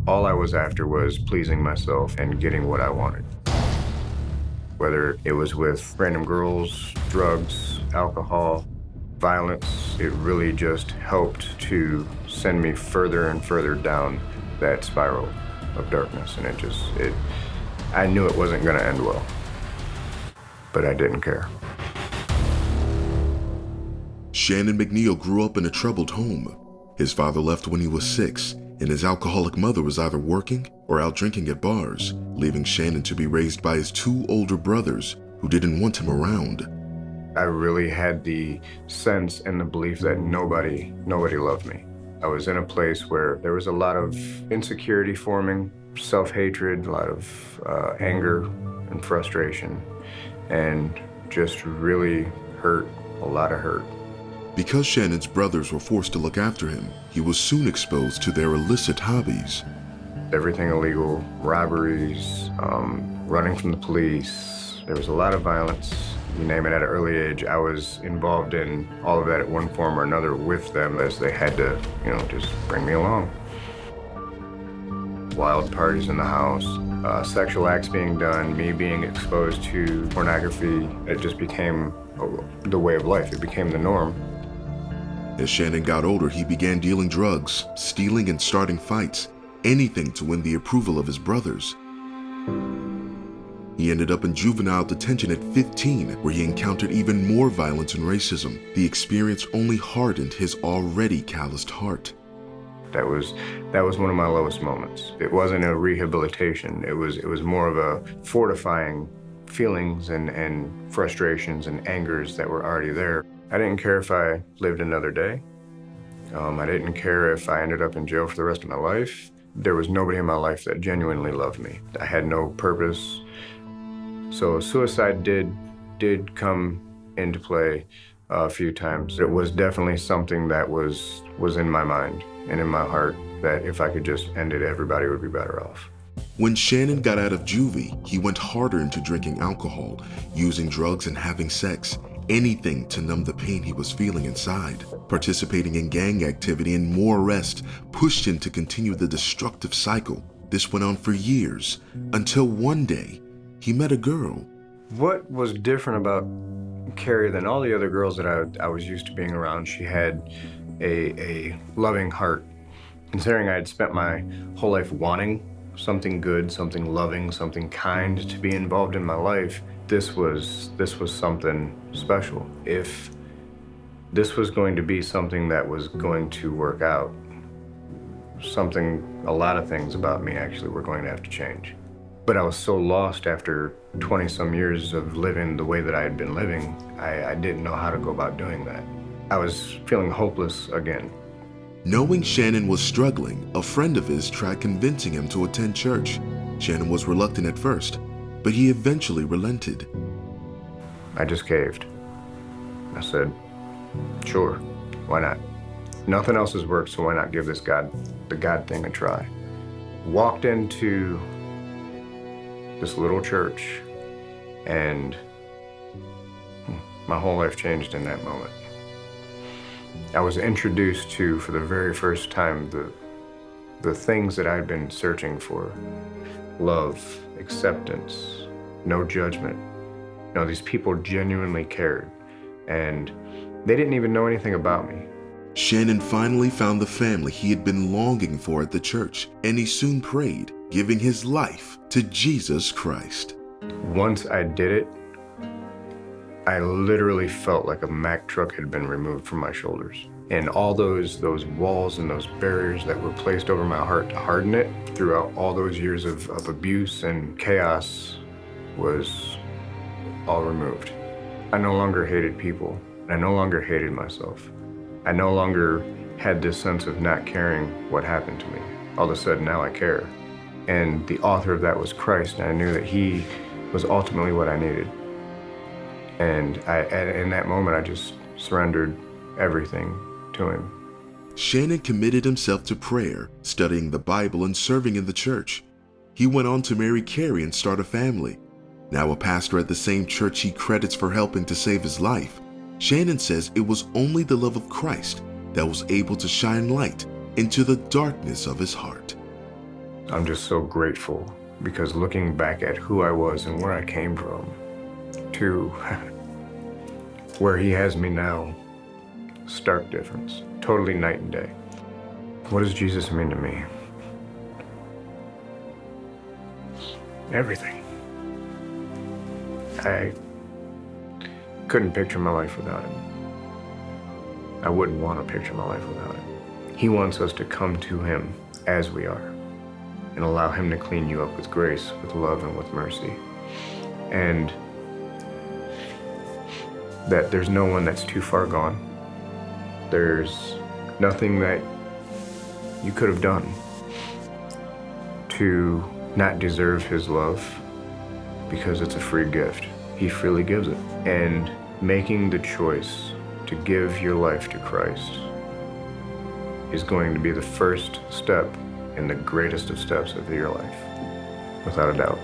All I was after was pleasing myself and getting what I wanted. Whether it was with random girls, drugs, alcohol, violence, it really just helped to send me further and further down that spiral of darkness. And I knew it wasn't gonna end well, but I didn't care. Shannon McNeal grew up in a troubled home. His father left when he was 6, and his alcoholic mother was either working or out drinking at bars, leaving Shannon to be raised by his 2 older brothers who didn't want him around. I really had the sense and the belief that nobody loved me. I was in a place where there was a lot of insecurity forming, self-hatred, a lot of anger and frustration, and just really hurt, a lot of hurt. Because Shannon's brothers were forced to look after him, he was soon exposed to their illicit hobbies. Everything illegal, robberies, running from the police. There was a lot of violence. You name it, at an early age, I was involved in all of that at one form or another with them, as they had to, just bring me along. Wild parties in the house, sexual acts being done, me being exposed to pornography. It just became the way of life. It became the norm. As Shannon got older, he began dealing drugs, stealing and starting fights, anything to win the approval of his brothers. He ended up in juvenile detention at 15, where he encountered even more violence and racism. The experience only hardened his already calloused heart. That was one of my lowest moments. It wasn't a rehabilitation. It was more of a fortifying feelings and frustrations and angers that were already there. I didn't care if I lived another day. I didn't care if I ended up in jail for the rest of my life. There was nobody in my life that genuinely loved me. I had no purpose. So suicide did come into play a few times. It was definitely something that was in my mind and in my heart, that if I could just end it, everybody would be better off. When Shannon got out of juvie, he went harder into drinking alcohol, using drugs and having sex, anything to numb the pain he was feeling inside. Participating in gang activity and more arrests pushed him to continue the destructive cycle. This went on for years, until one day, he met a girl. What was different about Carrie than all the other girls that I was used to being around? She had a loving heart. Considering I had spent my whole life wanting something good, something loving, something kind to be involved in my life, this was something special. If this was going to be something that was going to work out, a lot of things about me actually were going to have to change. But I was so lost after 20-some years of living the way that I had been living, I didn't know how to go about doing that. I was feeling hopeless again. Knowing Shannon was struggling, a friend of his tried convincing him to attend church. Shannon was reluctant at first, but he eventually relented. I just caved. I said, sure, why not? Nothing else has worked, so why not give the God thing a try? Walked into this little church, and my whole life changed in that moment. I was introduced to, for the very first time, the things that I'd been searching for. Love, acceptance, no judgment. These people genuinely cared, and they didn't even know anything about me. Shannon finally found the family he had been longing for at the church, and he soon prayed, giving his life to Jesus Christ. Once I did it, I literally felt like a Mack truck had been removed from my shoulders. And all those walls and those barriers that were placed over my heart to harden it throughout all those years of abuse and chaos was all removed. I no longer hated people. I no longer hated myself. I no longer had this sense of not caring what happened to me. All of a sudden, now I care. And the author of that was Christ, and I knew that he was ultimately what I needed. And in that moment, I just surrendered everything to him. Shannon committed himself to prayer, studying the Bible, and serving in the church. He went on to marry Carrie and start a family. Now a pastor at the same church he credits for helping to save his life, Shannon says it was only the love of Christ that was able to shine light into the darkness of his heart. I'm just so grateful, because looking back at who I was and where I came from to where he has me now, stark difference, totally night and day. What does Jesus mean to me? Everything. I couldn't picture my life without him. I wouldn't want to picture my life without him. He wants us to come to him as we are and allow him to clean you up with grace, with love, and with mercy. And that there's no one that's too far gone. There's nothing that you could have done to not deserve his love, because it's a free gift. He freely gives it. And making the choice to give your life to Christ is going to be the first step in the greatest of steps of your life, without a doubt.